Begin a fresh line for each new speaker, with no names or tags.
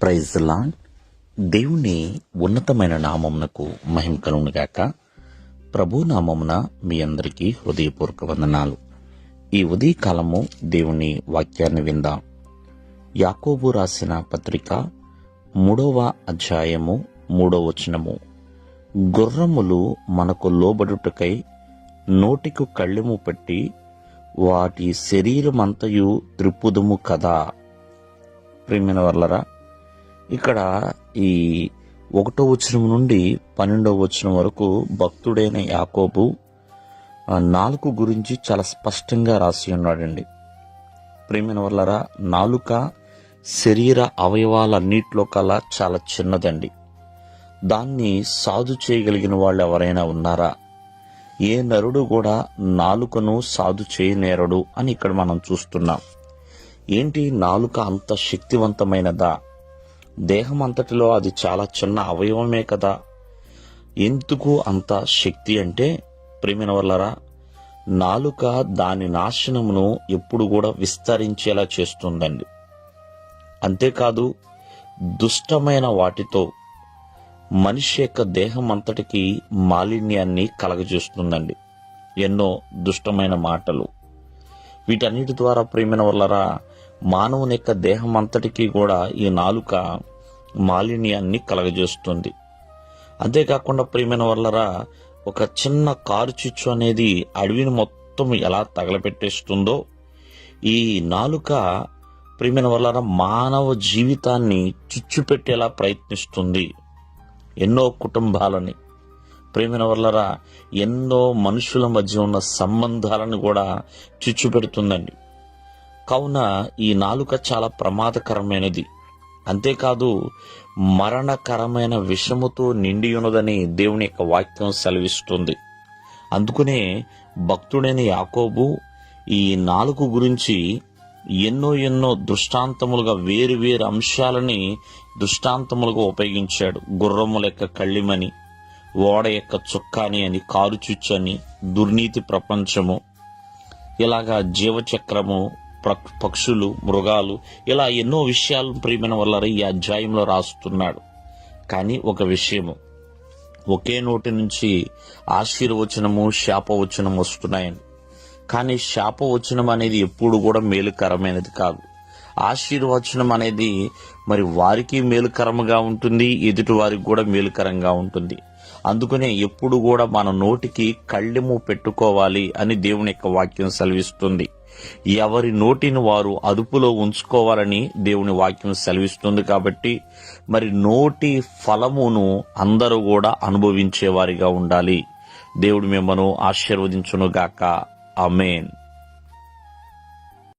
Praise the lord. దేవుని ఉన్నతమైన నామమునకు మహిమ కలుగునుగాక. ప్రభు నామమున మీ అందరికీ హృదయపూర్వక వందనాలు. ఈ ఉదయకాలము దేవుని వాక్యాన్ని విందాం. యాకోబు రాసిన పత్రిక 3వ అధ్యాయము 3వ వచనము. గుర్రములు మనకు లోబడుటకై నోటికి కళ్ళెము పెట్టి వాటి శరీరమంతయు త్రిప్పుదుము కదా. ప్రియమైన వర్లరా, ఇక్కడ ఈ 1వ వచనం నుండి 12వ వచనం వరకు భక్తుడైన యాకోబు నాలుక గురించి చాలా స్పష్టంగా రాసి ఉన్నాడండి. ప్రియమైన వర్లరా, నాలుక శరీర అవయవాలన్నిటిలో కల్లా చాలా చిన్నదండి. దాన్ని సాధు చేయగలిగిన వాళ్ళు ఎవరైనా ఉన్నారా? ఏ నరుడు కూడా నాలుకను సాధు చేయనేరడు అని ఇక్కడ మనం చూస్తున్నాం. ఏంటి, నాలుక అంత శక్తివంతమైనదా? దేహం అంతటిలో అది చాలా చిన్న అవయవమే కదా. ఎందుకు అంత శక్తి అంటే, ప్రియమైన వాళ్ళరా, నాలుక దాని నాశనమును ఎప్పుడు కూడా విస్తరించేలా చేస్తుందండి. అంతేకాదు, దుష్టమైన వాటితో మనిషి యొక్క దేహం అంతటికి మాలిన్యాన్ని కలగజేస్తుందండి. ఎన్నో దుష్టమైన మాటలు, వీటన్నిటి ద్వారా ప్రియమైన వాళ్ళరా, మానవుని యొక్క దేహం అంతటికీ కూడా ఈ నాలుక మాలిన్యాన్ని కలగజేస్తుంది. అంతేకాకుండా ప్రియమైన వాళ్ళరా, ఒక చిన్న కారు చిచ్చు అనేది అడవిని మొత్తం ఎలా తగలపెట్టేస్తుందో, ఈ నాలుక ప్రియమైన వాళ్ళరా మానవ జీవితాన్ని చిచ్చుపెట్టేలా ప్రయత్నిస్తుంది. ఎన్నో కుటుంబాలని, ప్రియమైన వాళ్ళరా, ఎన్నో మనుషుల మధ్య ఉన్న సంబంధాలను కూడా చిచ్చు పెడుతుందండి. కావున ఈ నాలుక చాలా ప్రమాదకరమైనది. అంతేకాదు, మరణకరమైన విషముతో నిండి ఉన్నదని దేవుని యొక్క వాక్యం సెలవిస్తుంది. అందుకనే భక్తుడైన యాకోబు ఈ నాలుక గురించి ఎన్నో దృష్టాంతములుగా వేరు వేరు అంశాలని దృష్టాంతములుగా ఉపయోగించాడు. గుర్రముల యొక్క కళ్ళిమని, ఓడ యొక్క చుక్కాని అని, కారు చుచ్చని, దుర్నీతి ప్రపంచము, ఇలాగా జీవచక్రము, పక్షులు, మృగాలు, ఇలా ఎన్నో విషయాలు ప్రియమైన వల్ల ఈ అధ్యాయంలో రాస్తున్నాడు. కానీ ఒక విషయము, ఒకే నోటి నుంచి ఆశీర్వచనము, శాపవచనం వస్తున్నాయని. కానీ శాపవచనం అనేది ఎప్పుడు కూడా మేలుకరమైనది కాదు. ఆశీర్వచనం అనేది మరి వారికి మేలుకరముగా ఉంటుంది, ఎదుటి వారికి కూడా మేలుకరంగా ఉంటుంది. అందుకనే ఎప్పుడు కూడా మన నోటికి కళ్ళెము పెట్టుకోవాలి అని దేవుని యొక్క వాక్యం సెలవిస్తుంది. ఎవరి నోటిని వారు అదుపులో ఉంచుకోవాలని దేవుని వాక్యం సెలవిస్తుంది. కాబట్టి మరి నోటి ఫలమును అందరూ కూడా అనుభవించేవారిగా ఉండాలి. దేవుడు మిమ్మల్ని ఆశీర్వదించునుగాక. ఆమేన్.